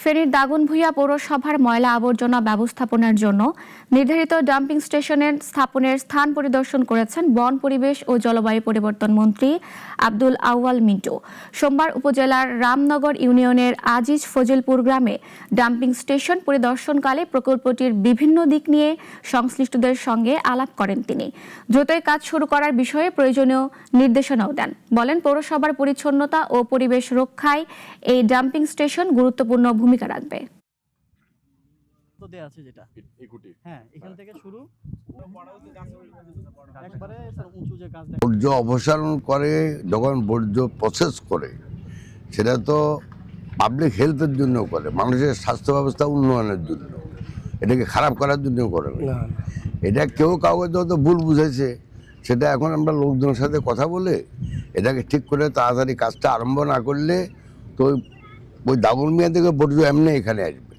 ফেনীর দাগনভূঞা পৌরসভার ময়লা আবর্জনা ব্যবস্থাপনার জন্য নির্ধারিত ডাম্পিং স্টেশনের স্থাপনের স্থান পরিদর্শন করেছেন বন পরিবেশ ও জলবায়ু পরিবর্তন মন্ত্রী আব্দুল আউয়াল মিন্টু। সোমবার উপজেলার রামনগর ইউনিয়নের আজিজ ফজিলপুর গ্রামে ডাম্পিং স্টেশন পরিদর্শনকালে প্রকল্পটির বিভিন্ন দিক নিয়ে সংশ্লিষ্টদের সঙ্গে আলাপ করেন তিনি। দ্রুতই কাজ শুরু করার বিষয়ে প্রয়োজনীয় নির্দেশনাও দেন। বলেন, পৌরসভার পরিচ্ছন্নতা ও পরিবেশ রক্ষায় এই ডাম্পিং স্টেশন গুরুত্বপূর্ণ ভূমিকা রাখবে। বর্জ্য অপসারণ করে যখন বর্জ্য প্রসেস করে, সেটা তো পাবলিক হেলথের জন্য করে, মানুষের স্বাস্থ্য ব্যবস্থা উন্নয়নের জন্য, এটাকে খারাপ করার জন্য করে না। এটা কেউ কাউকে যত ভুল বুঝেছে, সেটা এখন আমরা লোকজনের সাথে কথা বলে এটাকে ঠিক করে তাড়াতাড়ি কাজটা আরম্ভ না করলে তো ওই দাগনভূঞা থেকে বর্জ্য এমনি এখানে আসবে।